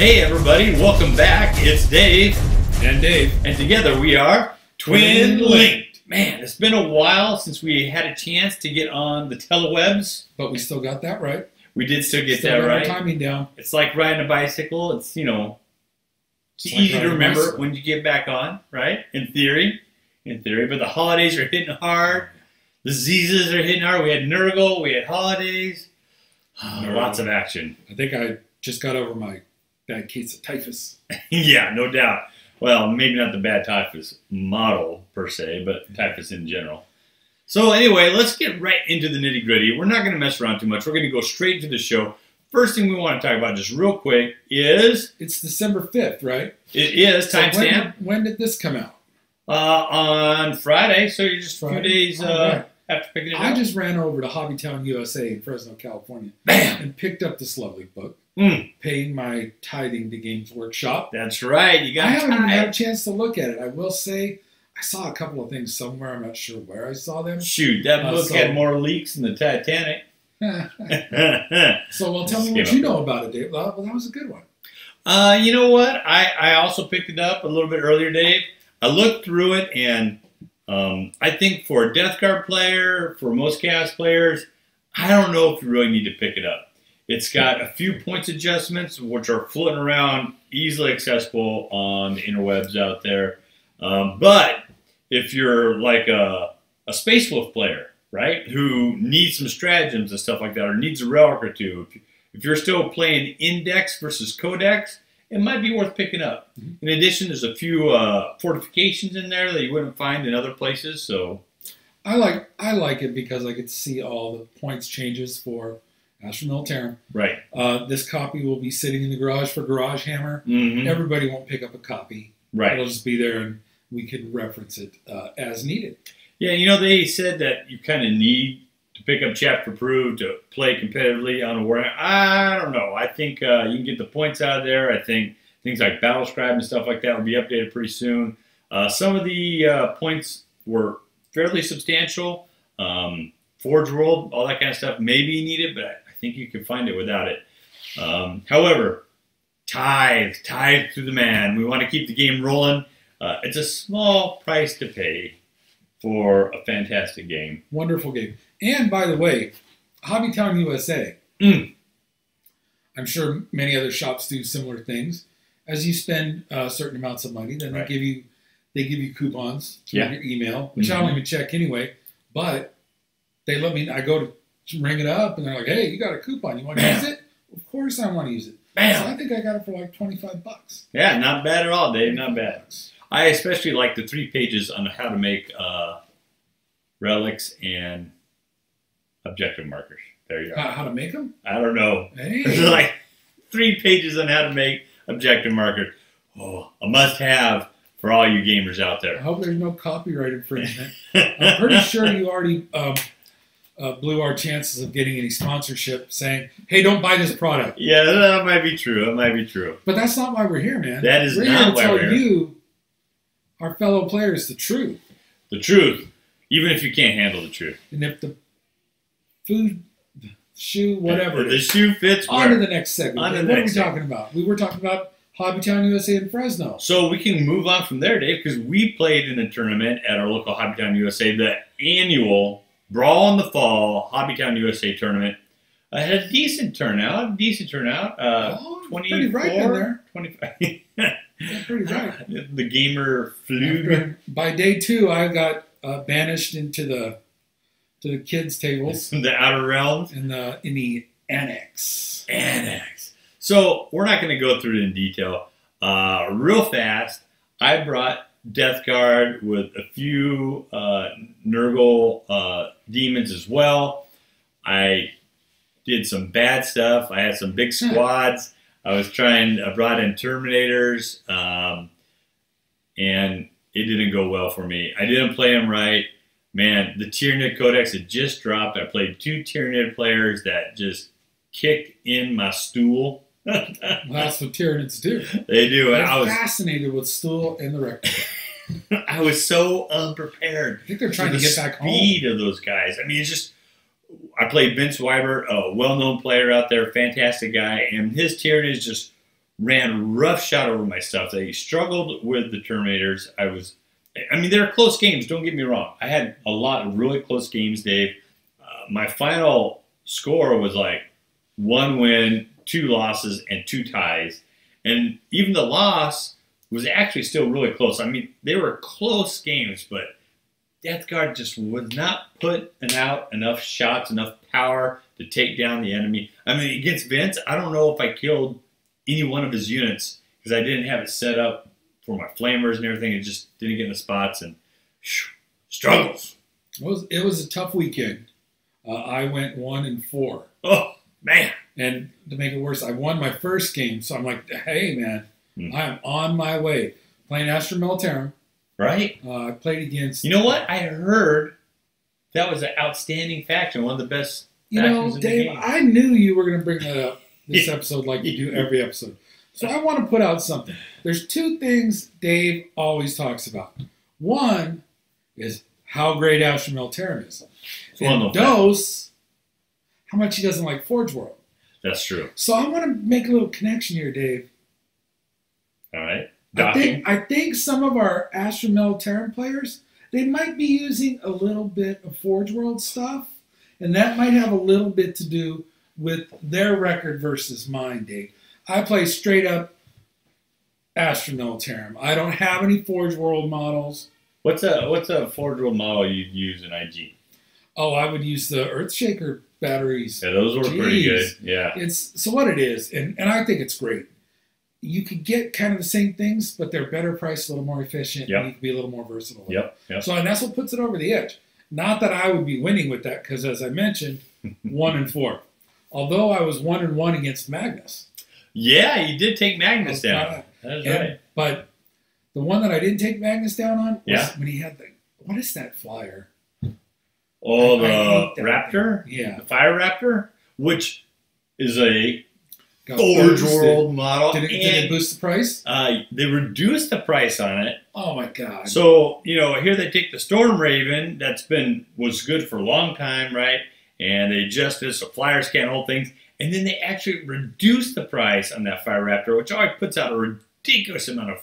Hey everybody, welcome back. It's Dave. And Dave. And together we are Twin Linked. Man, it's been a while since we had a chance to get on the telewebs. But we still got that right. We did still get Still that got our right. timing down. It's like riding a bicycle. It's, it's It's easy like to riding a remember bicycle. when you get back on, right? In theory. But the holidays are hitting hard. The Diseases are hitting hard. We had Nurgle, we had holidays. Lots of action. I think I just got over my bad case of typhus. Yeah, no doubt. Well, maybe not the bad typhus model per se, but typhus in general. So anyway, let's get right into the nitty gritty. We're not going to mess around too much. We're going to go straight to the show. First thing we want to talk about just real quick is... It's December 5th, right? It is timestamp. When did this come out? On Friday, so you're just a few Friday? days Right. after picking it up. I just ran over to Hobbytown USA in Fresno, California. Bam! And picked up this lovely book, Mm, paying my tithing to Games Workshop. that's right. You I got haven't even had a time. chance to look at it. I will say I saw a couple of things somewhere. I'm not sure where I saw them. Shoot, that book So- had more leaks than the Titanic. So, well, tell me Skip what it. you know about it, Dave. Well, that was a good one. You know what? I also picked it up a little bit earlier, Dave. I looked through it, and I think for a Death Guard player, for most Chaos players, I don't know if you really need to pick it up. It's got a few points adjustments, which are floating around, easily accessible on the interwebs out there. But if you're like a Space Wolf player, right, who needs some stratagems and stuff like that, or needs a relic or two, if you're still playing Index versus Codex, it might be worth picking up. In addition, there's a few fortifications in there that you wouldn't find in other places. So I like it because I get to see all the points changes for Astra Militarum. right. This copy will be sitting in the garage for Garage Hammer. Mhm. Everybody won't pick up a copy. Right. It'll just be there, and we can reference it as needed. Yeah, they said that you kind of need to pick up Chapter Approved to play competitively on a Warhammer. I don't know. I think you can get the points out of there. I think things like Battle Scribe and stuff like that will be updated pretty soon. Some of the points were fairly substantial. Forge World, all that kind of stuff, maybe you need it, but I think you can find it without it. However, tithe to the man. We want to keep the game rolling. It's a small price to pay for a fantastic game. Wonderful game. And by the way, Hobbytown USA. Mm. I'm sure many other shops do similar things. As you spend certain amounts of money, then Right. they give you coupons through Yeah. your email, which I don't even check anyway. But they let me. I go to ring it up, and they're like, "Hey, you got a coupon? You want to use it?" Of course, I want to use it. Bam. So I think I got it for like $25. Yeah, not bad at all, Dave. Not bad. I especially like the 3 pages on how to make relics and objective markers. There you go. How to make them? I don't know. Hey. There's like 3 pages on how to make objective markers. Oh, a must-have for all you gamers out I there. hope there's no copyright infringement. I'm pretty sure you already blew our chances of getting any sponsorship saying, "Hey, don't buy this product." Yeah, that might be true. That might be true. But that's not why we're here, man. That is we're not here to why tell we're here. you, our fellow players, the truth. The truth, even if you can't handle the truth. And if the food, shoe, whatever, The shoe fits. on to where- the next segment. On to the What are we next talking about? We were talking about Hobbytown USA in Fresno. So we can move on from there, Dave, because we played in a tournament at our local Hobbytown USA, the annual Brawl in the Fall Hobbytown USA tournament. I had a decent turnout. Oh, pretty ripe in there. 25. Yeah, pretty right. The gamer flew. After, by day 2, I got banished into the kids' tables The Outer Realms. in the annex. Annex. So we're not going to go through it in detail. Real fast, I brought Death Guard with a few Nurgle demons as well. I did some bad stuff. I had some big squads. I brought in Terminators, and it didn't go well for me. I didn't play them right. Man, the Tyranid Codex had just dropped. I played 2 Tyranid players that just kicked in my stool. Well, that's what Tyranids do. They do. And They're fascinated with stool and the rectum. I was so unprepared. I think they're trying for to the get back home. speed of those guys. I mean, it's just. I played Vince Weibert, a well-known player out there, fantastic guy, and his Tyranid is just ran roughshod over my stuff. They struggled with the Terminators. I mean, they're close games. Don't get me wrong. I had a lot of really close games, Dave. My final score was like 1 win, 2 losses, and 2 ties. And even the loss was actually still really close. I mean, they were close games, but Death Guard just was not putting out enough shots, enough power to take down the enemy. I mean, against Vince, I don't know if I killed any one of his units because I didn't have it set up for my flamers and everything. It just didn't get in the spots and struggles. It was a tough weekend. I went 1-4. Oh, man. And to make it worse, I won my first game. So I'm like, hey, man, I'm on my way. Playing Astra Militarum. Right? I played against... You know what? I heard that was an outstanding faction, one of the best factions in the Dave, game. I knew you were going to bring that up this episode like you do every episode. So I want to put out something. There's 2 things Dave always talks about. One is how great Astra Militarum is. And those, how much he doesn't like Forge World. That's true. So I want to make a little connection here, Dave. All right. I think some of our Astra Militarum players, they might be using a little bit of Forge World stuff, and that might have a little bit to do with their record versus mine, Dave. I play straight up Astra Militarum. I don't have any Forge World models. What's a Forge World model you'd use in IG? Oh, I would use the Earthshaker batteries. Yeah, those were pretty good. Yeah. It's so what it is, and I think it's great. You could get kind of the same things, but they're better priced, a little more efficient, and you can be a little more versatile. Yep. So, and that's what puts it over the edge. Not that I would be winning with that, because as I mentioned, 1-4. Although I was 1-1 against Magnus. Yeah, you did take Magnus down. That's right. But the one that I didn't take Magnus down on was when he had what is that flyer? Oh, the Raptor? Yeah. The Fire Raptor, which is a Forge World model. Did it boost the price? They reduced the price on it. Oh my God! So here they take the Storm Raven was good for a long time, right? And they adjusted it so flyers can't hold things, and then they actually reduced the price on that Fire Raptor, which always puts out a ridiculous amount of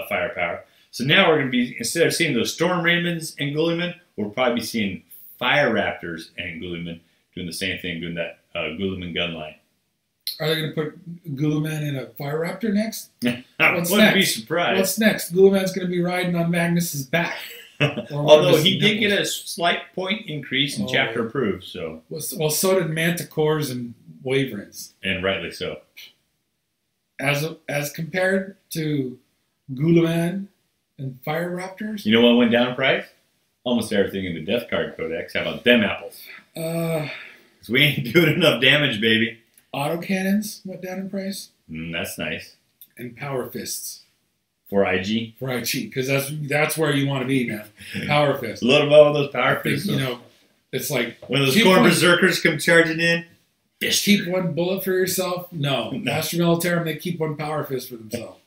firepower. So now we're going to be, instead of seeing those Storm Ravens and Guilliman, we'll probably be seeing Fire Raptors and Guilliman doing the same thing, doing that Guilliman gun line. Are they going to put Guilliman in a Fire Raptor next? I wouldn't be surprised. What's next? Guilliman's going to be riding on Magnus's back. Although he did get a slight point increase in chapter approved. So. Well, so did Manticores and Wyverns. And rightly so. As compared to Guilliman and Fire Raptors? You know what went down in price? Almost everything in the Death Guard Codex. How about them apples? Because we ain't doing enough damage, baby. Autocannons went down in price. That's nice. And Power Fists. For IG? For IG, because that's where you want to be now. Power Fists. A little bit of those Power Fists. It's like... When those Corn Berserkers come charging in. Keep one bullet for yourself? No. Astra Militarum, they keep one Power Fist for themselves.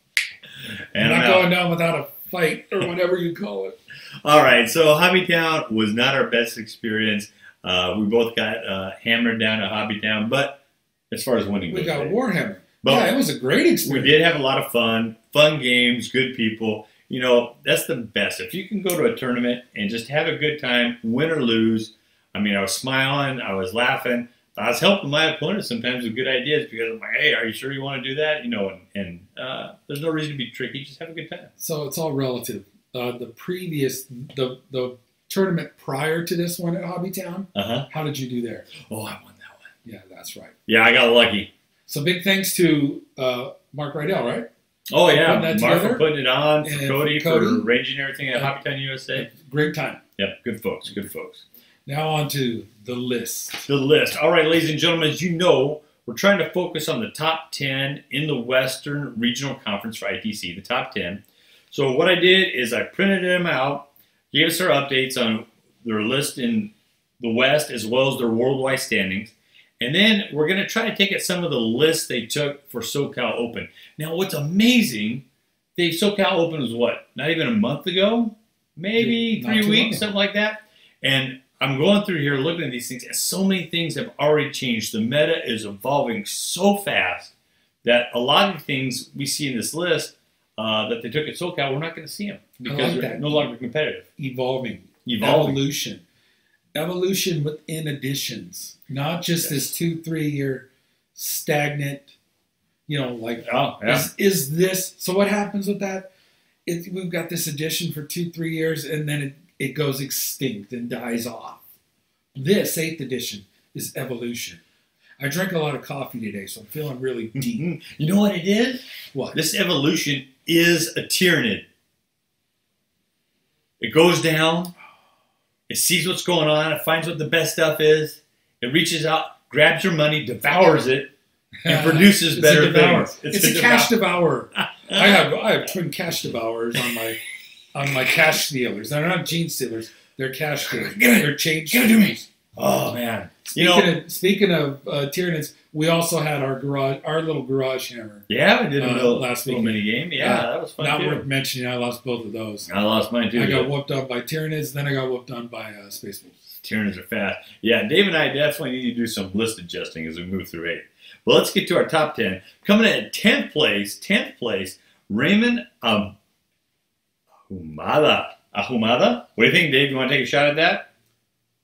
And I'm not going down without a fight, or whatever you call it. All right, so Hobbytown was not our best experience. We both got hammered down at Hobbytown, but as far as winning, we got Warhammer. But it was a great experience. We did have a lot of fun games, good people. That's the best. If you can go to a tournament and just have a good time, win or lose. I mean, I was smiling, I was laughing. I was helping my opponent sometimes with good ideas because I'm like, hey, are you sure you want to do that? And there's no reason to be tricky. Just have a good time. So it's all relative. The tournament prior to this one at Hobbytown, how did you do there? Oh, I won that one. Yeah, that's right. Yeah, I got lucky. So big thanks to Mark Rydell, right? Oh, yeah. Mark for putting it on, for Cody for arranging everything at Hobbytown USA. Great time. Yep, good folks, good folks. Now on to the list. The list. All right, ladies and gentlemen, as you know, we're trying to focus on the top 10 in the Western Regional Conference for ITC, the top 10. So what I did is I printed them out, gave us our updates on their list in the West as well as their worldwide standings. And then we're going to try to take at some of the lists they took for SoCal Open. Now, what's amazing, SoCal Open was what? Not even a month ago? Maybe 3 weeks, something like that. And I'm going through here looking at these things, and so many things have already changed. The meta is evolving so fast that a lot of the things we see in this list that they took at SoCal, we're not going to see them because they're no longer competitive. Evolving. Evolution within additions, not just this 2-3 year stagnant. Is this so? What happens with that? We've got this addition for 2-3 years, and then it goes extinct and dies off. This 8th edition is evolution. I drank a lot of coffee today, so I'm feeling really deep. You know what it is? What? This evolution is a Tyranid. It goes down. It sees what's going on. It finds what the best stuff is. It reaches out, grabs your money, devours it, and produces better things. It's a cash devourer. I have twin cash devourers on my cash stealers. They're not gene stealers. They're cash stealers. They're change stealers. Oh man! Speaking of Tyranids, we also had our little garage hammer. Yeah, we did a last little mini game. Yeah, that was fun. Not worth mentioning. I lost both of those. I lost mine too. I got whooped on by Tyranids, then I got whooped on by Space Wolves. Tyranids are fast. Yeah, Dave and I definitely need to do some list adjusting as we move through 8. Well, let's get to our top 10. Coming in at 10th place, Raymond Ahumada. Ahumada? What do you think, Dave? You want to take a shot at that?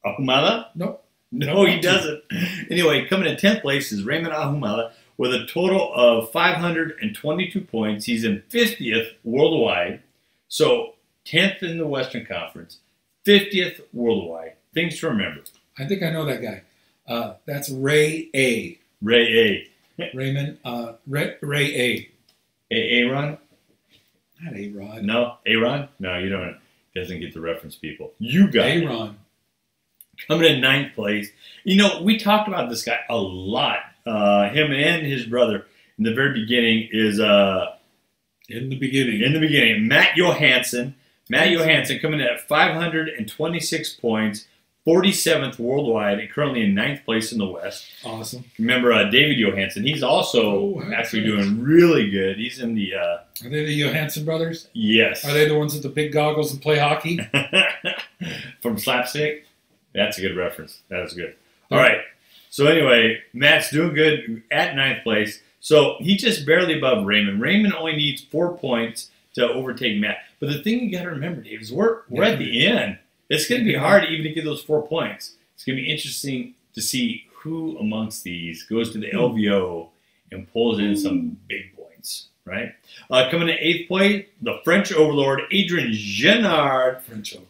Ahumada? Nope. No, he doesn't. Anyway, coming in 10th place is Raymond Ahumada with a total of 522 points. He's in 50th worldwide. So 10th in the Western Conference, 50th worldwide. Things to remember. I think I know that guy. That's Ray A. Ray A. Raymond, Ray A. Aaron? Not A-Rod. No, Aaron? No, you don't. Doesn't get the reference, people. You got it. Aaron. Coming in 9th place. We talked about this guy a lot. Him and his brother in the very beginning is... In the beginning. Matt Johansson. Matt Johansson coming in at 526 points, 47th worldwide, and currently in 9th place in the West. Awesome. Remember David Johansson. He's also actually doing really good. He's in the... Are they the Johansson brothers? Yes. Are they the ones with the big goggles and play hockey? From Slapstick? That's a good reference. That is good. All right. So anyway, Matt's doing good at 9th place. So he's just barely above Raymond. Raymond only needs 4 points to overtake Matt. But the thing you got to remember, Dave, is we're at the end. It's going to be hard even to get those 4 points. It's going to be interesting to see who amongst these goes to the LVO and pulls in some big points, right? Coming in 8th place, the French Overlord, Adrian Genard. French Overlord.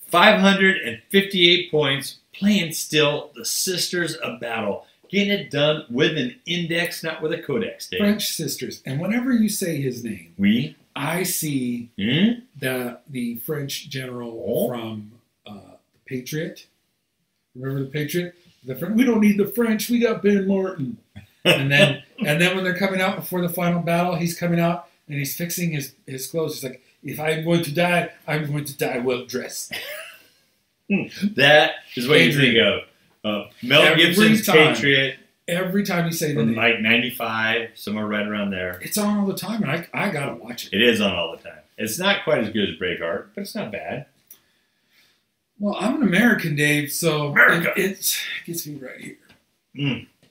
558 points, playing still the Sisters of Battle. Getting it done with an index, not with a codex, Dave. French Sisters. And whenever you say his name, I see the French general from the Patriot. Remember the Patriot? We don't need the French. We got Ben Martin. and then when they're coming out before the final battle, he's coming out and he's fixing his clothes. He's like, if I'm going to die, I'm going to die well dressed. That is what you think of. Mel Gibson's Patriot. Every time you say the from name. like 95, somewhere right around there. It's on all the time, and I got to watch it. It is on all the time. It's not quite as good as Braveheart, but it's not bad. Well, I'm an American, Dave, so it gets me right here.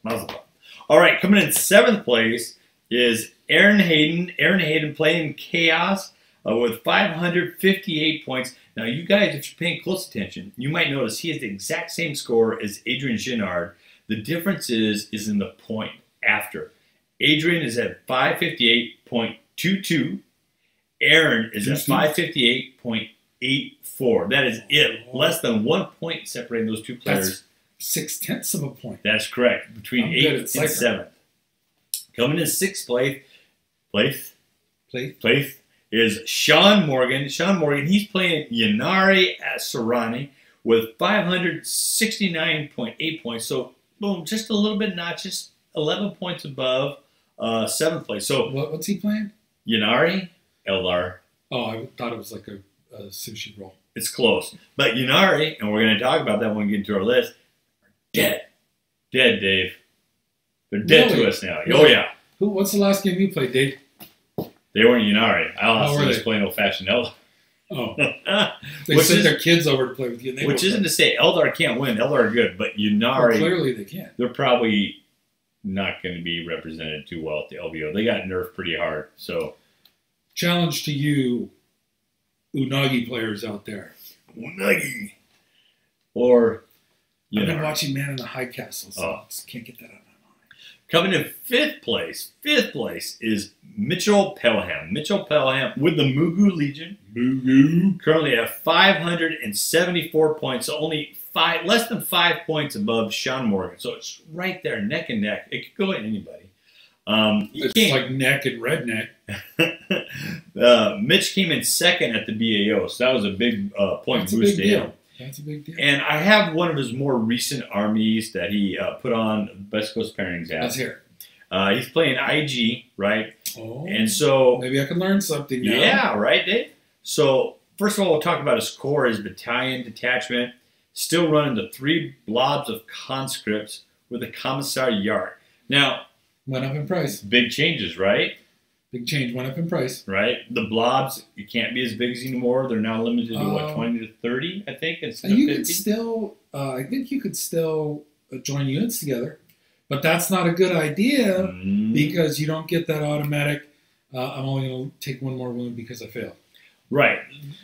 Muzzle. All right, coming in 7th place is Aaron Hayden. Aaron Hayden playing Chaos with 558 points. Now, you guys, if you're paying close attention, you might notice he has the exact same score as Adrian Genard. The difference is in the point after. Adrian is at 558.22. Aaron is at 558.84. That is it. Less than 1 point separating those two players. That's 0.6 of a point. That's correct. Between 8th and 7th. Coming in 6th place is Sean Morgan. Sean Morgan, he's playing Yanari Asarani with 569.8 points. So, boom, just a little bit notches, 11 points above 7th place. So, what's he playing? Yanari Eldar. Oh, I thought it was like a sushi roll. It's close. But Yanari, and we're going to talk about that when we get into our list, are dead. Dead, Dave. They're dead to us now. Really? Oh, yeah. What's the last game you played, Dave? They weren't Yanari. I also was playing old-fashioned Eldar. Oh. They sent their kids over to play with you. Which isn't to say Eldar can't win. Eldar are good, but Yanari... Well, clearly they can't. They're probably not going to be represented too well at the LVO. They got nerfed pretty hard. So, challenge to you, Unagi players out there. Unagi. Or, I've been watching Man in the High Castle, so I just can't get that out of my mind. Coming in fifth place is Mitchell Pelham. Mitchell Pelham with the Mugu Legion. Mugu. Currently at 574 points, so only less than 5 points above Sean Morgan. So it's right there, neck and neck. It could go at anybody. It's like neck and redneck. Mitch came in second at the BAO, so that was a big point boost to him. That's a big deal. And I have one of his more recent armies that he put on Best Coast Pairings app. Let's hear it. He's playing IG, right? Oh, and so maybe I can learn something now. Yeah, right, Dave? So first of all, we'll talk about his core, his battalion detachment. Still running the 3 blobs of conscripts with a commissary yard. Now, went up in price. Big changes, right? Big change, went up in price. Right? The blobs, you can't be as big as anymore. They're now limited to, what, 20 to 30, I think? Instead of 50? Could still, I think you could still join units together. But that's not a good idea because you don't get that automatic, I'm only going to take 1 more wound because I failed. Right.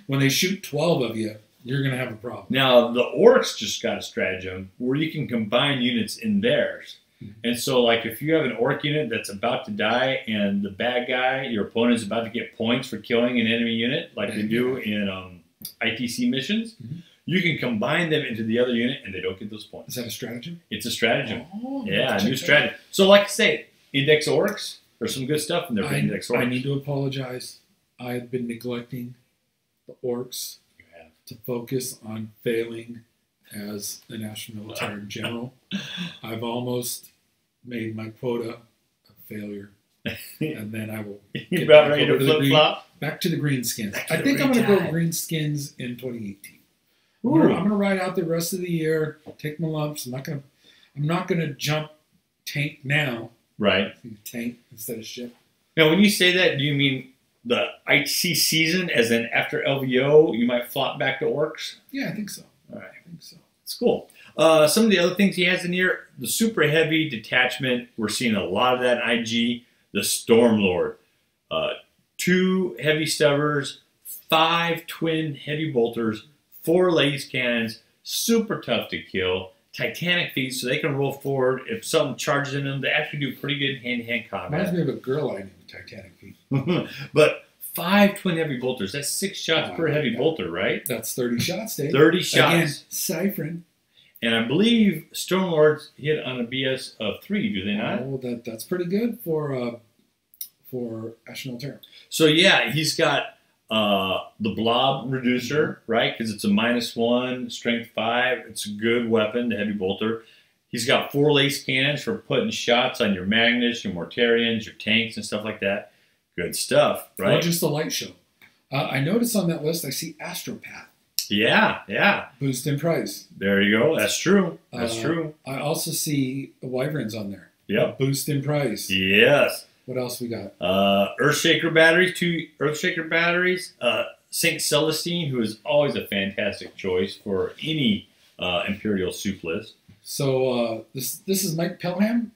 When they shoot 12 of you, you're going to have a problem. Now, the orcs just got a stratagem where you can combine units in theirs. And so, like, if you have an orc unit that's about to die and the bad guy, your opponent, is about to get points for killing an enemy unit, like they do in ITC missions, you can combine them into the other unit and they don't get those points. Is that a stratagem? It's a stratagem. Oh, yeah, a new stratagem. So, like I say, Index Orcs, there's some good stuff in there for Index Orcs. I need to apologize. I've been neglecting the orcs to focus on failing as a national military general. I've almost made my quota a failure, and then I will get about ready to flip-flop? Back to the greenskins. I think I'm going to go greenskins in 2018. I'm going to ride out the rest of the year, take my lumps. I'm not going to jump tank now. Right. Tank instead of ship. Now, when you say that, do you mean the ITC season, as in after LVO, you might flop back to orcs? Yeah, I think so. All right. I think so. It's cool. Some of the other things he has in here, the super heavy detachment. We're seeing a lot of that in IG. The Stormlord. 2 heavy stubbers, 5 twin heavy bolters, 4 lace cannons, super tough to kill. Titanic feet, so they can roll forward. If something charges in them, they actually do pretty good hand-to-hand combat. Reminds me of a girl I knew with Titanic feet. But 5 twin heavy bolters, that's 6 shots per heavy bolter, right? That's 30 shots, Dave. 30 shots. Again, Siphon. And I believe Stormlords hit on a BS of 3, do they not? Oh, that's pretty good for Ashnell Terran. So yeah, he's got the blob reducer, right? Because it's a -1, strength 5. It's a good weapon, the heavy bolter. He's got 4 lace cannons for putting shots on your Magnus, your Mortarians, your tanks, and stuff like that. Good stuff, right? Or just the light show. I noticed on that list I see Astropath. Yeah. Boost in price. There you go. That's true. That's true. I also see the Wyverns on there. Yep. Boost in price. Yes. What else we got? Earthshaker batteries, 2 Earthshaker batteries. Saint Celestine, who is always a fantastic choice for any Imperial soup list. So this is Mike Pelham?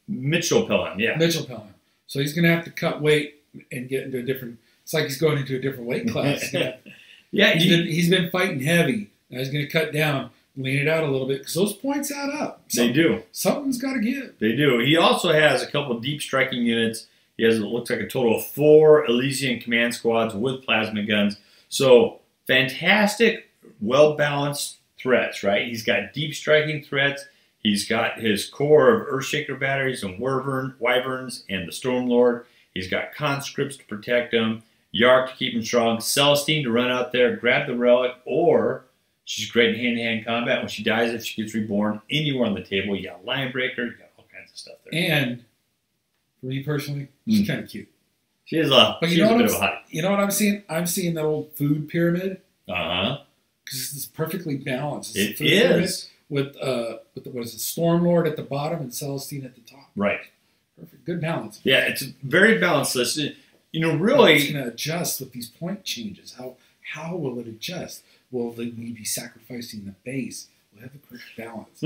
Mitchell Pelham, yeah. Mitchell Pelham. So he's going to have to cut weight and get into a different... It's like he's going into a different weight class. Yeah, he's been fighting heavy. Now he's going to cut down, lean it out a little bit, because those points add up. They do. Something's got to give. They do. He also has a couple deep striking units. He has, it looks like, a total of 4 Elysian command squads with plasma guns. So fantastic, well-balanced threats, right? He's got deep striking threats. He's got his core of Earthshaker batteries and Wyverns and the Stormlord. He's got conscripts to protect him. Yark to keep him strong, Celestine to run out there, grab the relic, or she's great in hand-to-hand combat. When she dies, if she gets reborn, anywhere on the table, you got Lionbreaker, you got all kinds of stuff there. And for me personally, she's kind of cute. She is a bit of a hottie. You know what I'm seeing? I'm seeing that old food pyramid. Uh-huh. Because it's perfectly balanced. It is. With what is it, Stormlord at the bottom and Celestine at the top. Right. Perfect. Good balance. Yeah, it's a very balanced list. You know, really... It's going to adjust with these point changes. How will it adjust? Will we be sacrificing the base? We'll have the correct balance.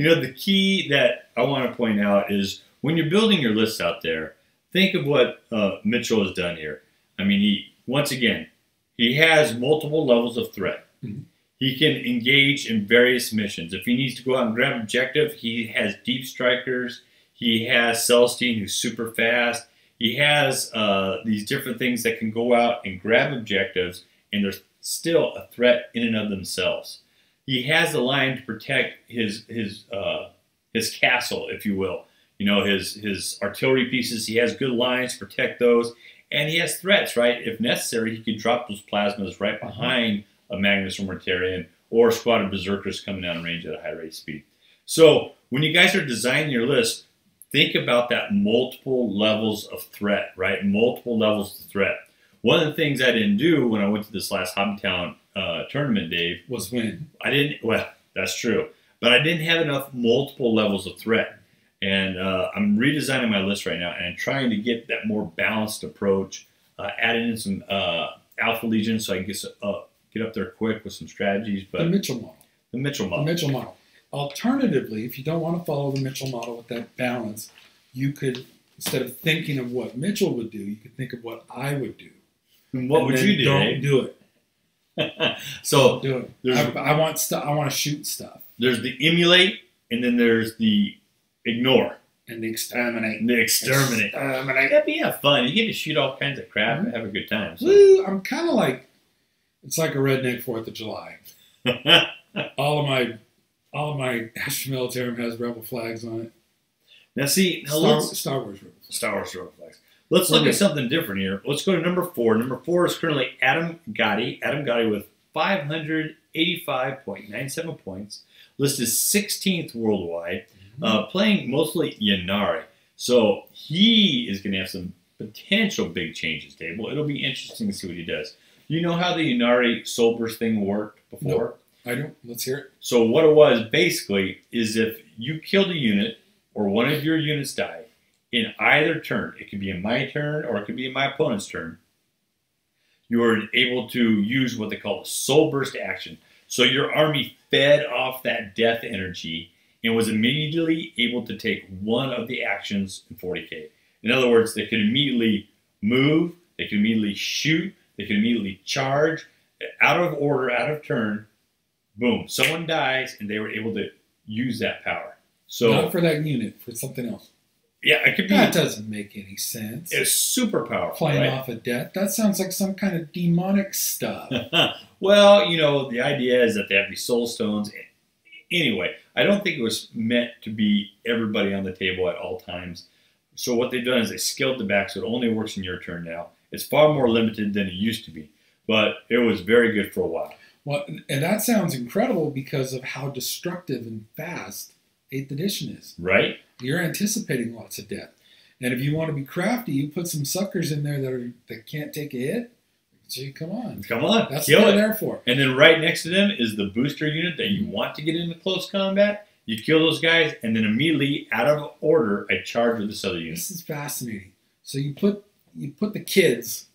The key that I want to point out is when you're building your lists out there, think of what Mitchell has done here. I mean, he has multiple levels of threat. Mhm. He can engage in various missions. If he needs to go out and grab objective, he has deep strikers. He has Celestine, who's super fast. He has these different things that can go out and grab objectives, and they're still a threat in and of themselves. He has the line to protect his castle, if you will. His artillery pieces. He has good lines to protect those, and he has threats. Right, if necessary, he could drop those plasmas right behind a Magnus or Mortarion or a squad of berserkers coming down range at a high rate of speed. So when you guys are designing your list, think about that multiple levels of threat. Right, multiple levels of threat. One of the things I didn't do when I went to this last Hobbytown tournament, Dave, Was when well, that's true, but I didn't have enough multiple levels of threat. And I'm redesigning my list right now, and I'm trying to get that more balanced approach, adding in some Alpha Legion so I can get up there quick with some strategies. But the Mitchell model. The Mitchell model. The Mitchell model. Alternatively, if you don't want to follow the Mitchell model with that balance, you could, instead of thinking of what Mitchell would do, you could think of what I would do. And what would you do? Don't do it. So Do it. I want stuff. I want to shoot stuff. There's the emulate, and then there's the ignore. And the exterminate. The exterminate. That'd be fun. You get to shoot all kinds of crap and have a good time. So. Woo, I'm kind of like, it's like a redneck 4th of July. all of my Astra Militarum has rebel flags on it. Now see, Star Wars rebel flags. Star Wars rebel flags. Let's look at something different here. Let's go to number 4. Number 4 is currently Adam Gotti. Adam Gotti with 585.97 points. Listed 16th worldwide. Playing mostly Ynnari. So he is going to have some potential big changes, Dave. Well, it'll be interesting to see what he does. You know how the Ynnari soul burst thing worked before? Nope, I don't. Let's hear it. So what it was basically is if you killed a unit or one of your units died in either turn, it could be in my turn or it could be in my opponent's turn, you were able to use what they call a soul burst action. So your army fed off that death energy and was immediately able to take one of the actions in 40k. In other words, they could immediately move, they could immediately shoot, they could immediately charge, out of order, out of turn, boom, someone dies, and they were able to use that power. So not for that unit, for something else. Yeah, it could be. That doesn't make any sense. It's super powerful. Playing right? off of death. That sounds like some kind of demonic stuff. Well, the idea is that they have these soul stones. Anyway, I don't think it was meant to be everybody on the table at all times. So what they've done is they scaled it back so it only works in your turn now. It's far more limited than it used to be, but it was very good for a while. Well, and that sounds incredible because of how destructive and fast 8th edition is. Right? You're anticipating lots of death. And if you want to be crafty, you put some suckers in there that can't take a hit. Gee, come on. Come on. That's kill what it. they're there for. And then right next to them is the booster unit that you want to get into close combat. You kill those guys, and then immediately, out of order, I charge with this other unit. This is fascinating. So you put the kids,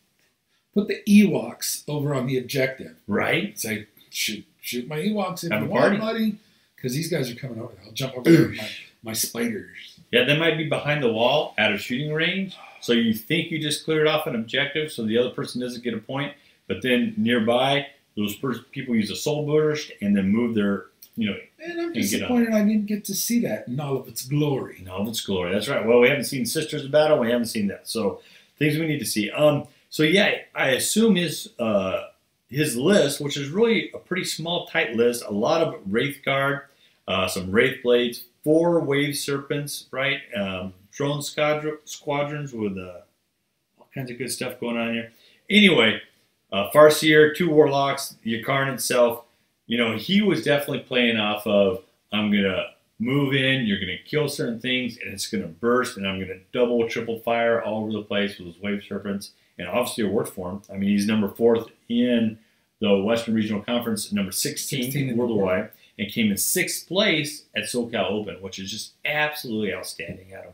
put the Ewoks over on the objective. Right. Say, shoot my Ewoks if Have you a party. want, buddy. Because these guys are coming over. I'll jump over there with my spiders. Yeah, they might be behind the wall, out of shooting range. So you think you just cleared off an objective so the other person doesn't get a point. But then nearby, those people use a soul burst and then move their, And I'm disappointed I didn't get to see that in all of its glory. In all of its glory. That's right. Well, we haven't seen Sisters of Battle. We haven't seen that. So things we need to see. So yeah, I assume his list, which is really a pretty small, tight list, a lot of Wraith Guard, some Wraith Blades, 4 Wave Serpents, right? Drone squadrons with all kinds of good stuff going on here. Anyway, Farseer, 2 Warlocks, Yakarn itself. He was definitely playing off of, I'm going to move in, you're going to kill certain things, and it's going to burst, and I'm going to double, triple fire all over the place with those Wave Serpents. And obviously it worked for him. I mean, he's number 4th in the Western Regional Conference, number 16 worldwide, and came in 6th place at SoCal Open, which is just absolutely outstanding at him.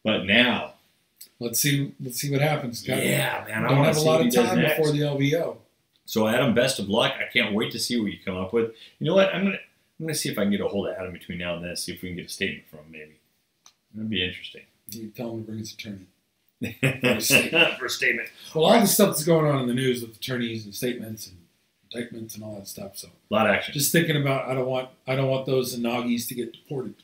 But now, let's see what happens. Yeah, man, I don't have a lot of time before the LVO. So Adam, best of luck. I can't wait to see what you come up with. You know what? I'm I'm going to see if I can get a hold of Adam between now and then, see if we can get a statement from him, maybe. That'd be interesting. You tell him to bring his attorney. For a statement. Well, all the stuff that's going on in the news with attorneys and statements and indictments and all that stuff. So A lot of action. just thinking about, I don't want those Inagis to get deported.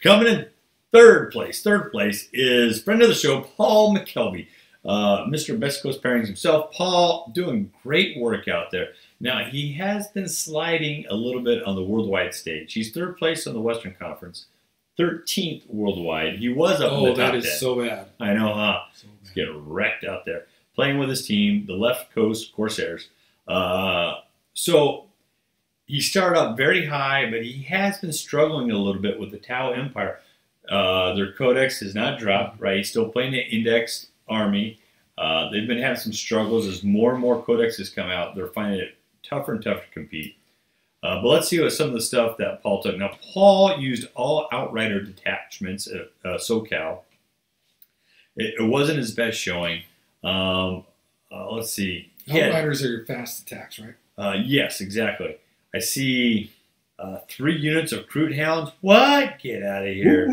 Coming in third place is friend of the show, Paul McKelvey. Mr. Best Coast Pairings himself. Paul doing great work out there. Now, he has been sliding a little bit on the worldwide stage. He's third place on the Western Conference, 13th worldwide. He was up in the top 10. Oh, that is so bad. I know, huh? So He's bad. getting wrecked out there. Playing with his team, the Left Coast Corsairs. So he started up very high, but he has been struggling a little bit with the Tau Empire. Their codex has not dropped, right? He's still playing the Index Army. They've been having some struggles as more and more codexes come out. They're finding it tougher and tougher to compete. But let's see what some of the stuff that Paul took. Now, Paul used all Outrider detachments at SoCal. It wasn't his best showing. Let's see. Outriders are your fast attacks, right? Yes, exactly. I see 3 units of Crude Hounds. What? Get out of here.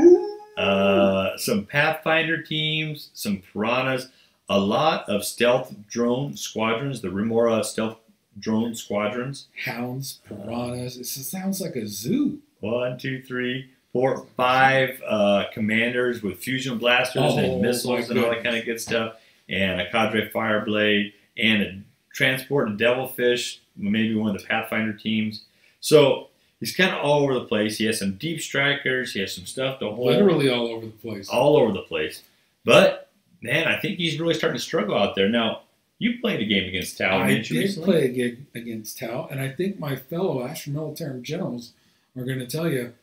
Some Pathfinder teams, some Piranhas, a lot of stealth drone squadrons, the Remora stealth drone squadrons. Hounds, piranhas. It sounds like a zoo. 1, 2, 3, 4, 5 commanders with fusion blasters and missiles and all that kind of good stuff, and a Cadre Fireblade, and a transport Devilfish, maybe one of the Pathfinder teams. So he's kind of all over the place. He has some deep strikers. He has some stuff to hold. Literally all over the place. All over the place. But, man, I think he's really starting to struggle out there. Now, you played a game against Tau. I didn't you, did recently? play a gig against Tau, and I think my fellow Asher Militarum generals are going to tell you,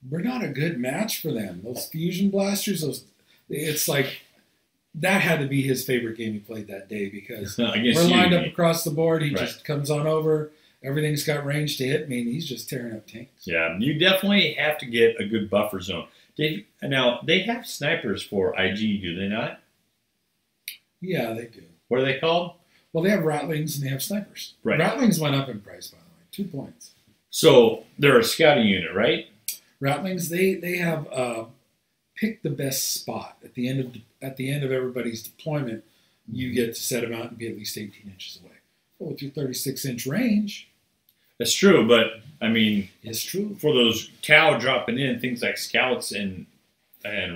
we're not a good match for them. Those fusion blasters, it's like, that had to be his favorite game he played that day because Against we're you, lined you up mean. across the board. He Right. just comes on over. Everything's got range to hit me, and he's just tearing up tanks. Yeah, you definitely have to get a good buffer zone. Now, they have snipers for IG, do they not? Yeah, they do. What are they called? Well, they have Ratlings and they have snipers. Right. Ratlings went up in price, by the way, 2 points. So they're a scouting unit, right? Ratlings, they have pick the best spot at the end of everybody's deployment. You get to set them out and be at least 18 inches away. Well, with your 36-inch range, That's true, but I mean, it's true. for those Tau dropping in, things like scouts and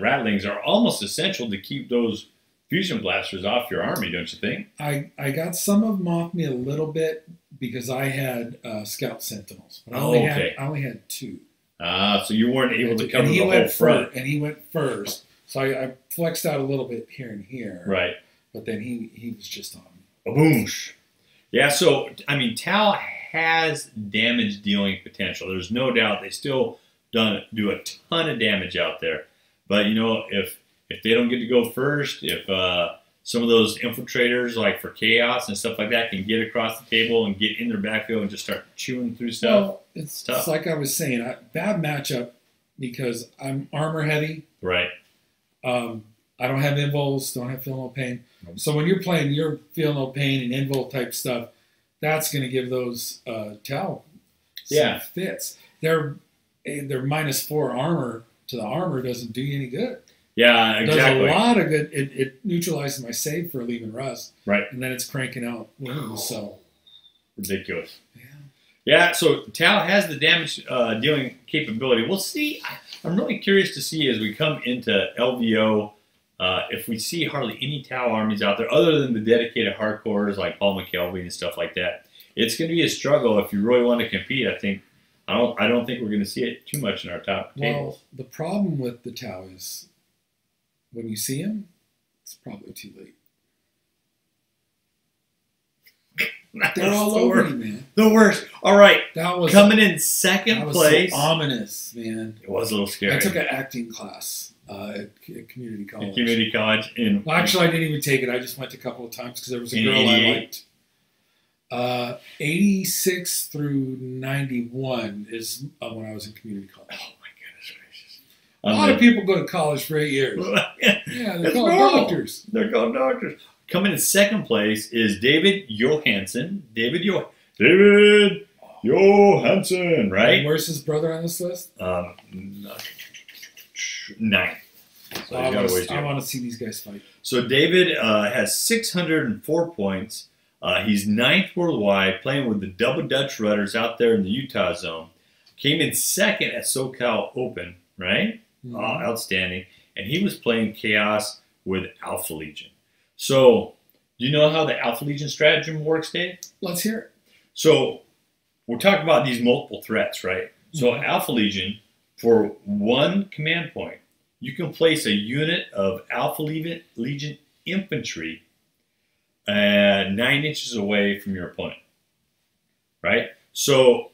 rattlings are almost essential to keep those fusion blasters off your army, don't you think? I got some of them off me a little bit because I had scout sentinels, but I only had 2. So you weren't able to cover and he the whole went front. And he went first, so I flexed out a little bit here and here. Right. But then he was just on me. Boosh. Yeah, so, I mean, Tau has damage dealing potential. There's no doubt they still do a ton of damage out there. But, you know, if they don't get to go first, if some of those infiltrators, like for Chaos and stuff like that, can get across the table and get in their backfield and just start chewing through stuff. Well, it's tough. like I was saying, bad matchup because I'm armor heavy. Right. I don't have invols, don't have feel no pain. Nope. So when you're playing your feel no pain and invol type stuff, that's going to give those Tau some fits. Their -4 armor to the armor doesn't do you any good. Yeah, It exactly. does a lot of good. It neutralizes my save for leaving rust. Right. And then it's cranking out wounds. So Ridiculous. yeah. Yeah, so Tau has the damage dealing capability. We'll see. I'm really curious to see as we come into LVO if we see hardly any Tau armies out there other than the dedicated hardcores like Paul McKelvey and stuff like that. It's going to be a struggle if you really want to compete. I don't think we're going to see it too much in our top tables. Well, the problem with the Tau is when you see him, it's probably too late. They're all the over worst. you, man. The worst. All right, That was coming in that second was place. so ominous, man. It was a little scary. I took an acting class at community in college. community college in Well, actually, I didn't even take it. I just went a couple of times because there was a In girl I 88? liked. 86 through 91 is when I was in community college. Oh my goodness gracious! A lot of people go to college for 8 years. Yeah, they're That's called normal. doctors. They're called doctors. Coming in second place is David Johansson. David Johansson, right? Where's his brother on this list? 9. So I he's got a ways to go. want to see these guys fight. So David has 604 points. He's 9th worldwide, playing with the Double Dutch Rudders out there in the Utah zone. Came in 2nd at SoCal Open, right? Mm-hmm. Outstanding. And he was playing Chaos with Alpha Legion. So, do you know how the Alpha Legion stratagem works, Dave? Let's hear it. So, we're talking about these multiple threats, right? So, Alpha Legion, for 1 command point, you can place a unit of Alpha Legion infantry 9 inches away from your opponent, right? So,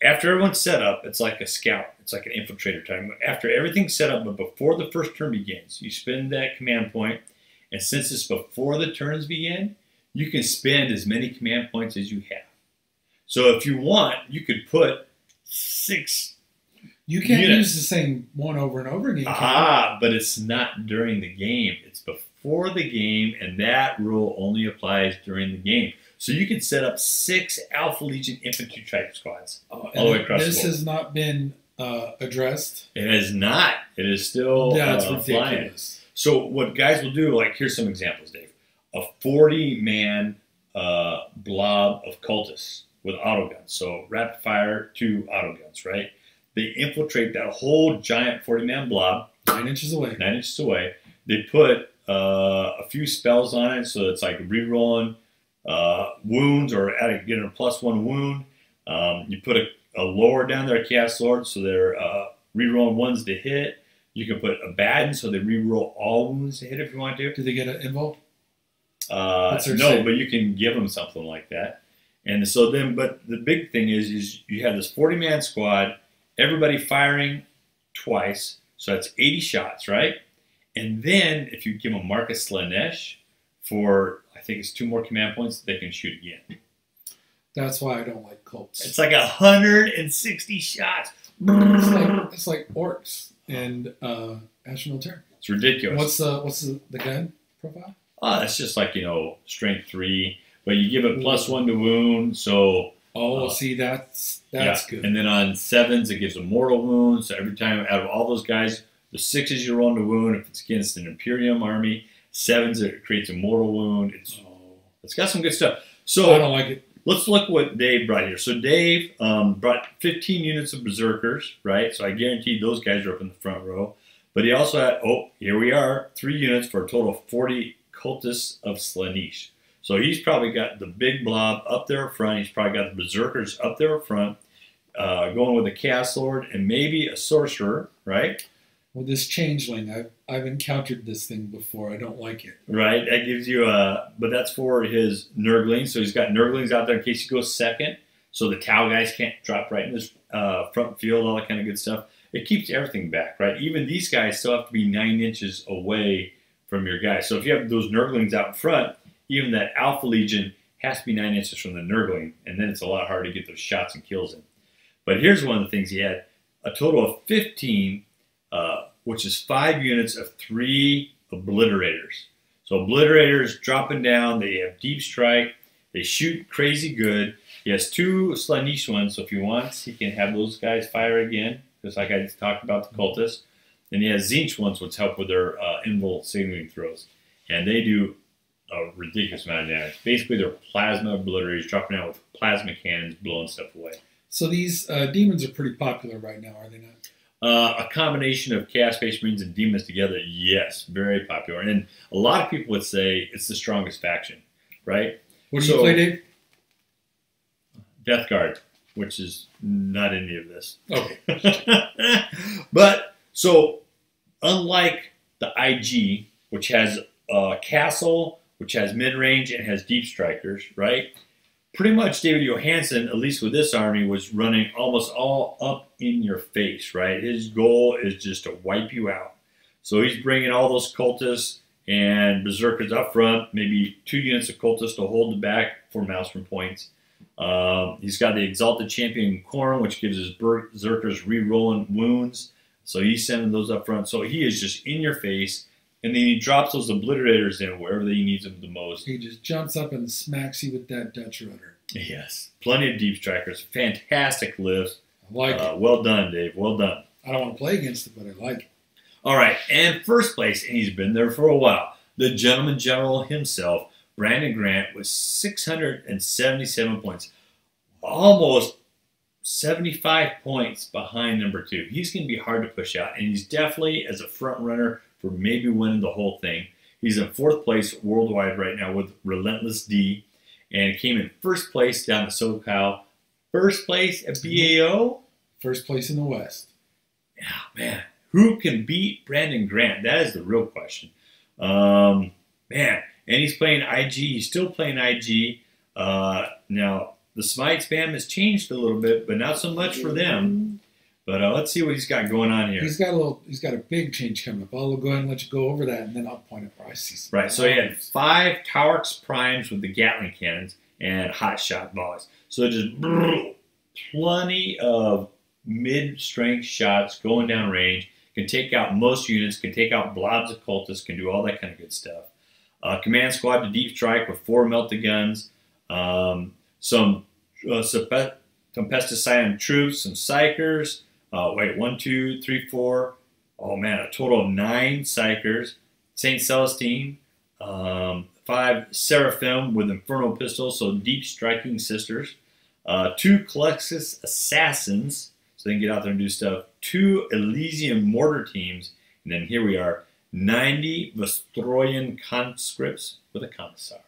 after everyone's set up, it's like a scout. It's like an infiltrator time. After everything's set up, but before the first turn begins, you spend that command point. And since it's before the turns begin, you can spend as many command points as you have. So if you want, you could put 6. You can't use the same one over and over again. But it's not during the game. It's before the game, and that rule only applies during the game. So you can set up 6 Alpha Legion infantry type squads all the way across the board. This has not been addressed. It has not. It is still That's flying. ridiculous. So what guys will do, like here's some examples, Dave. A 40-man blob of cultists with autoguns. So rapid fire 2 autoguns, right? They infiltrate that whole giant 40-man blob. 9 inches away. 9 inches away. They put a few spells on it, so it's like re-rolling wounds or getting a +1 wound. You put a lord down there, a chaos lord, so they're re-rolling ones to hit. You can put a Abaddon, so they re-roll all wounds to hit if you want to. Do they get an invul? No, but you can give them something like that. And so then, but the big thing is you have this 40-man squad, everybody firing twice, so that's 80 shots, right? And then if you give them Marcus Slanesh for, I think it's 2 more command points, they can shoot again. That's why I don't like cults. It's like 160 shots. It's like orcs and Ashen Terror. It's ridiculous. What's the gun profile? It's just like, strength 3, but you give it +1 to wound, so. See, that's good. And then on 7s, it gives a mortal wound. So every time out of all those guys, the 6s you roll to wound. If it's against an Imperium army, 7s it creates a mortal wound. It's got some good stuff. So I don't like it. Let's look what Dave brought here. So Dave brought 15 units of Berserkers, right? So I guarantee those guys are up in the front row. But he also had, here we are, 3 units for a total of 40 cultists of Slaanesh. So he's probably got the big blob up there up front. He's probably got the Berserkers up there up front, going with a Chaos Lord and maybe a Sorcerer, right? Well, this Changeling, I've encountered this thing before. I don't like it. Right, that gives you but that's for his Nurglings. So he's got Nurglings out there in case he goes second. So the Tau guys can't drop right in his front field, all that kind of good stuff. It keeps everything back, right? Even these guys still have to be 9 inches away from your guys. So if you have those Nurglings out in front, even that Alpha Legion has to be 9 inches from the Nurgling, and then it's a lot harder to get those shots and kills in. But here's one of the things he had. A total of 15, which is 5 units of 3 Obliterators. So Obliterators dropping down, they have deep strike, they shoot crazy good. He has 2 Slaanesh ones, so if he wants, he can have those guys fire again, just like I just talked about the cultists. And he has Tzeentch ones, which help with their invul signaling throws. And they do a ridiculous amount of damage. Basically, they're plasma obliterators dropping out with plasma cannons, blowing stuff away. So these demons are pretty popular right now, are they not? A combination of Chaos Space Marines and demons together, yes, very popular. And a lot of people would say it's the strongest faction, right? What do you play, Dave? Death Guard, which is not any of this. Okay. But, so, unlike the IG, which has a castle, which has mid-range and has deep strikers, right? Pretty much David Johansson, at least with this army, was running almost all up in your face, right? His goal is just to wipe you out. So he's bringing all those cultists and Berserkers up front, maybe 2 units of cultists to hold the back for Maelstrom points. He's got the Exalted Champion Khorne, which gives his Berserkers re-rolling wounds. So he's sending those up front. So he is just in your face. And then he drops those Obliterators in wherever he needs them the most. He just jumps up and smacks you with that Dutch Rudder. Yes, plenty of deep strikers. Fantastic list. I like it. Well done, Dave. Well done. I don't want to play against it, but I like it. All right, and first place, and he's been there for a while, the gentleman general himself, Brandon Grant, with 677 points. Almost 75 points behind number 2. He's going to be hard to push out, and he's definitely as a front runner for maybe winning the whole thing. He's in 4th place worldwide right now with Relentless D, and came in 1st place down at SoCal. 1st place at BAO. 1st place in the West. Yeah, man. Who can beat Brandon Grant? That is the real question. Man, and he's playing IG. He's still playing IG. Now, the Smite spam has changed a little bit, but not so much for them. But let's see what he's got going on here. He's got a big change coming up. I'll go ahead and let you go over that, and then I'll point out where I see some. Right, so he had 5 Towerx primes with the Gatling cannons and hot shot volleys. So just plenty of mid-strength shots going down range. Can take out most units, can take out blobs of cultists, can do all that kind of good stuff. Command squad to deep strike with 4 melted guns, some Tempesticide troops, some psychers. 1, 2, 3, 4. Oh man, a total of 9 psychers. Saint Celestine, 5 Seraphim with Inferno pistols, so deep striking sisters. 2 Colexis assassins, so they can get out there and do stuff. 2 Elysian mortar teams, and then here we are, 90 Vestroyan conscripts with a commissar.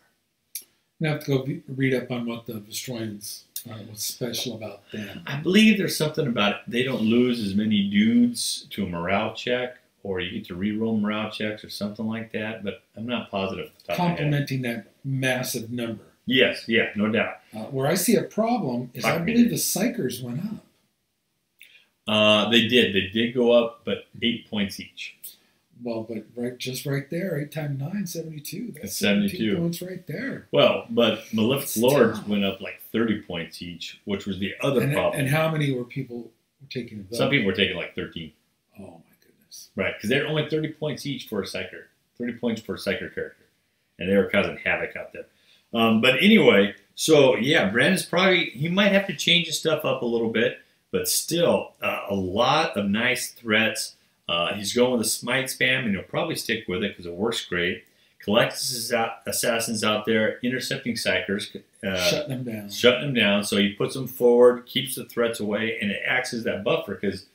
I'm going to have to go read up on what the Vestroyans, what's special about them. I believe there's something about it. They don't lose as many dudes to a morale check, or you get to reroll morale checks or something like that, but I'm not positive. Complementing that massive number. Yes, yeah, no doubt. Where I see a problem is I believe the Psychers went up. They did. They did go up, but 8 points each. Well, but just right there, 8 times 9, 72. That's 72 points right there. Well, but Malefic Lords went up like 30 points each, which was the other problem. And how many were people taking a vote? Some people were taking like 13. Oh, my goodness. Right, because they're only 30 points each for a Psyker. 30 points for a Psyker character. And they were causing havoc out there. But anyway, so yeah, Brandon's probably, he might have to change his stuff up a little bit, but still a lot of nice threats. He's going with a Smite spam, and he'll probably stick with it because it works great. Collects assassins out there, intercepting psychers. Shutting them down. Shutting them down, so he puts them forward, keeps the threats away, and it acts as that buffer because,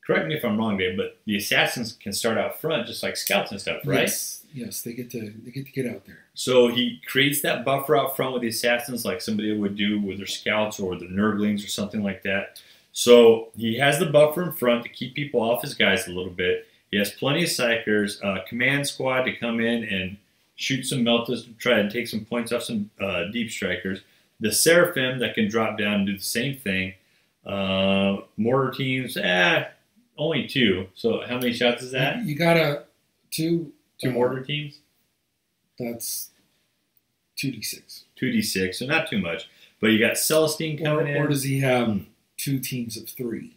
correct me if I'm wrong, Dave, but the assassins can start out front just like scouts and stuff, right? Yes, they get to get out there. So he creates that buffer out front with the assassins like somebody would do with their scouts or their Nurglings or something like that. So he has the buffer in front to keep people off his guys a little bit. He has plenty of psychers, command squad to come in and shoot some meltas to try to take some points off some deep strikers. The Seraphim that can drop down and do the same thing. Mortar teams, only 2. So how many shots is that? You got two mortar teams? That's 2d6. 2d6, so not too much. But you got Celestine coming in. Or does he have 2 teams of 3?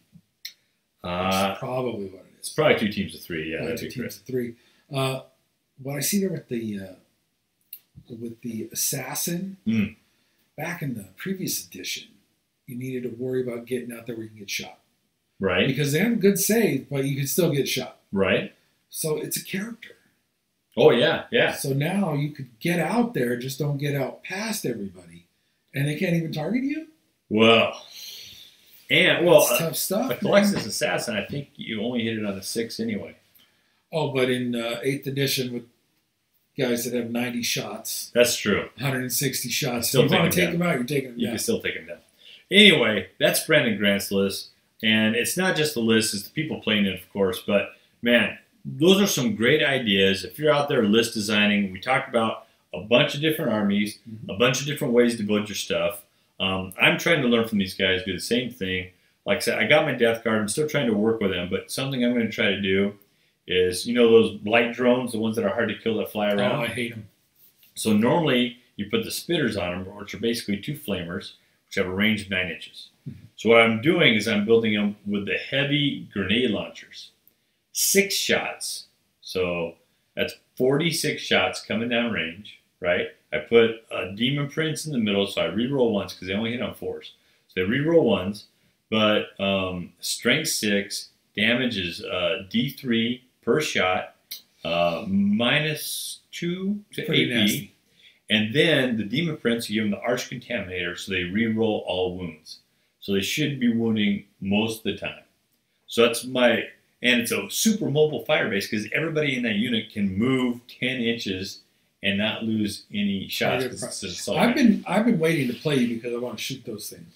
That's probably what it is. It's probably 2 teams of 3. Yeah, that'd 2 be teams great. of 3. What I see there with the assassin, back in the previous edition, you needed to worry about getting out there where you can get shot. Right. Because they have a good save, but you can still get shot. Right. So it's a character. Oh, yeah, yeah. So now you could get out there, just don't get out past everybody, and they can't even target you? Well, that's tough stuff. A Colexis Assassin, I think you only hit it on the 6 anyway. Oh, but in 8th edition with guys that have 90 shots. That's true. 160 shots. Still you want to take them out, you're taking them down. You can still take them down. Anyway, that's Brandon Grant's list. And it's not just the list, it's the people playing it, of course. But, man, those are some great ideas. If you're out there list designing, we talked about a bunch of different armies, a bunch of different ways to build your stuff. I'm trying to learn from these guys, do the same thing. Like I said, I got my Death Guard. I'm still trying to work with them. But something I'm going to try to do is, you know those blight drones, the ones that are hard to kill that fly around? Oh, I hate them. So normally you put the spitters on them, which are basically 2 flamers, which have a range of 9 inches. So what I'm doing is I'm building them with the heavy grenade launchers. 6 shots. So that's 46 shots coming down range. right? I put a Demon Prince in the middle, so I reroll once because they only hit on 4s. So they reroll ones, but strength 6, damage is D3 per shot, -2 to Pretty AP. nasty. And then the Demon Prince, you give them the Arch Contaminator, so they reroll all wounds. So they should be wounding most of the time. So that's my, and it's a super mobile fire base because everybody in that unit can move 10 inches and not lose any shots. I've been waiting to play you because I want to shoot those things.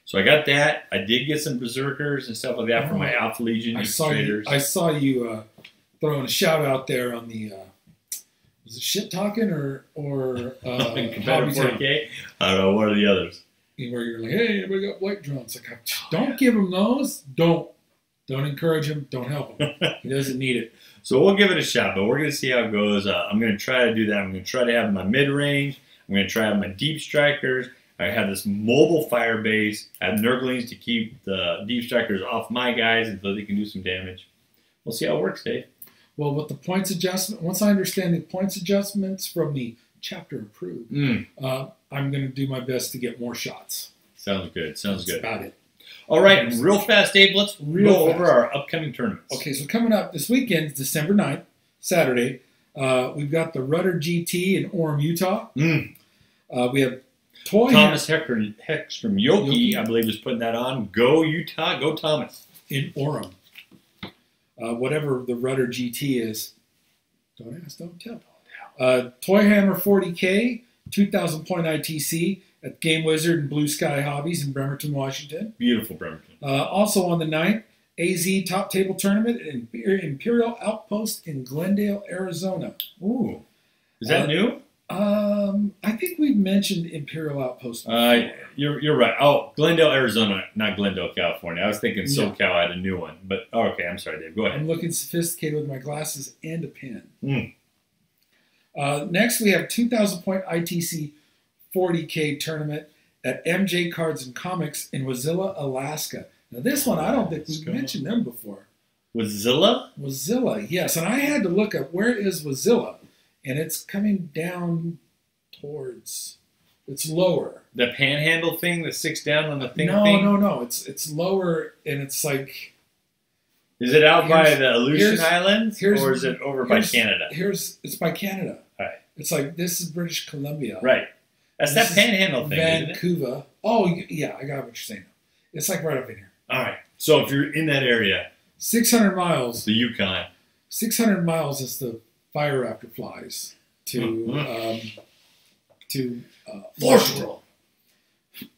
So I got that. I did get some Berserkers and stuff like that for my Alpha Legion. I saw you throwing a shout out there on the was it shit talking or Competitive 40K? I don't know. What are the others? Where you're like, hey, everybody got white drones. Like, don't give him those. Don't encourage him. Don't help him. He doesn't need it. So we'll give it a shot, but we're going to see how it goes. I'm going to try to do that. I'm going to try to have my mid-range. I'm going to try to have my deep strikers. I have this mobile fire base. I have Nurglings to keep the deep strikers off my guys until they can do some damage. We'll see how it works, Dave. Well, with the points adjustment, once I understand the points adjustments from the chapter approved, I'm going to do my best to get more shots. Sounds good. Sounds good. That's about it. All right, real fast, Dave. Let's go over our upcoming tournaments. Okay, so coming up this weekend, December 9th, Saturday, we've got the Rudder GT in Orem, Utah. We have Thomas Heckstrom Yoki, I believe, is putting that on. Go Utah, go Thomas. In Orem. Whatever the Rudder GT is. Don't ask, don't tell. Toy Hammer 40K, 2,000 point ITC at Game Wizard and Blue Sky Hobbies in Bremerton, Washington. Beautiful Bremerton. Also on the 9th, AZ Top Table Tournament at Imperial Outpost in Glendale, Arizona. Ooh. Is that new? I think we've mentioned Imperial Outpost before. You're right. Oh, Glendale, Arizona, not Glendale, California. I was thinking SoCal had a new one. But, okay, I'm sorry, Dave. Go ahead. I'm looking sophisticated with my glasses and a pen. Next, we have 2,000 point ITC 40K tournament at MJ Cards and Comics in Wasilla, Alaska. Now, this one, I don't think we've mentioned them before. Wasilla? Wasilla, yes. And I had to look up where is Wasilla, and it's coming down towards, it's lower. The panhandle thing that sticks down on the thing? No. It's lower, and it's like... Is it out by the Aleutian Islands, or is it over by Canada? It's by Canada. Right. It's like, this is British Columbia. Right. That's that panhandle thing, Vancouver. isn't it? Oh, yeah, I got what you're saying. It's like right up in here. All right. So if you're in that area, 600 miles. The Yukon. 600 miles as the Fire Raptor flies to Washington.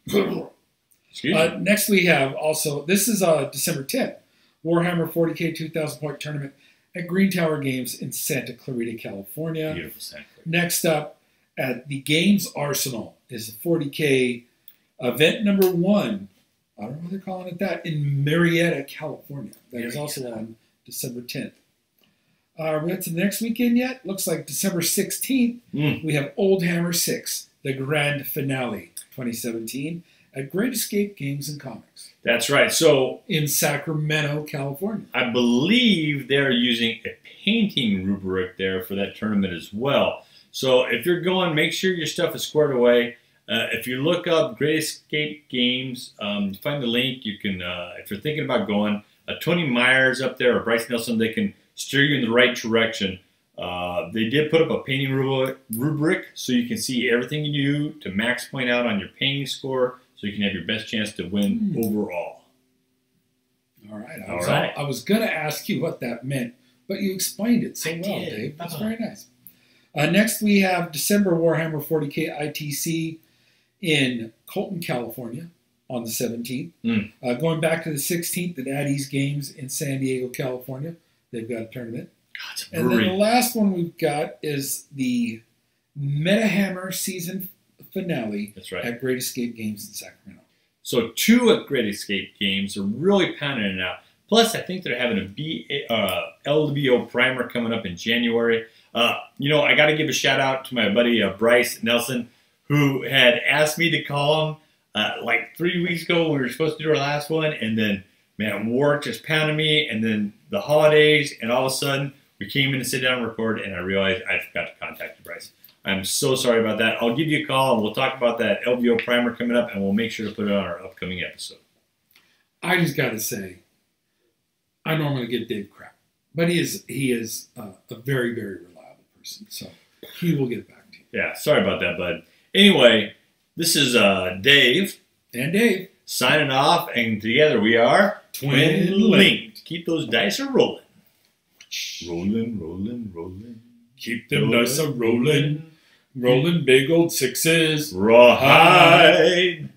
Excuse me. Next we have also, this is December 10th, Warhammer 40K 2,000 point tournament at Green Tower Games in Santa Clarita, California. Beautiful Santa Clarita. Next up at the Games Arsenal is the 40K event number 1. I don't know why they're calling it that, in Marietta, California. That is also on December 10th. Are we up to the next weekend yet? Looks like December 16th, we have Old Hammer 6, the grand finale 2017 at Great Escape Games and Comics. That's right. So in Sacramento, California. I believe they're using a painting rubric there for that tournament as well. So if you're going, make sure your stuff is squared away. If you look up Great Escape Games, find the link. You can, if you're thinking about going, Tony Myers up there or Bryce Nelson, they can steer you in the right direction. They did put up a painting rubric so you can see everything you do to max point out on your painting score so you can have your best chance to win overall. All right. I was going to ask you what that meant, but you explained it so well, Dave. That's very nice. Next, we have December Warhammer 40K ITC in Colton, California on the 17th. Going back to the 16th at Addie's Games in San Diego, California. They've got a tournament. And then the last one we've got is the Metahammer season finale at Great Escape Games in Sacramento. So 2 at Great Escape Games are really pounding it out. Plus, I think they're having a LWO primer coming up in January. I got to give a shout out to my buddy Bryce Nelson, who had asked me to call him like 3 weeks ago when we were supposed to do our last one. And then, man, work just pounded me. And then the holidays, and all of a sudden, we came in to sit down and record, and I realized I forgot to contact Bryce. I'm so sorry about that. I'll give you a call and we'll talk about that LVO primer coming up, and we'll make sure to put it on our upcoming episode. I just got to say, I normally give Dave crap, but he is a very, very reliable person, so he will get back to you. Yeah, sorry about that, bud. Anyway, this is Dave And Dave. signing off, and together we are Twin Linked. Keep those dice a rolling. Rolling, rolling, rolling. Keep them nice a rolling. Rolling big old sixes. Rawhide.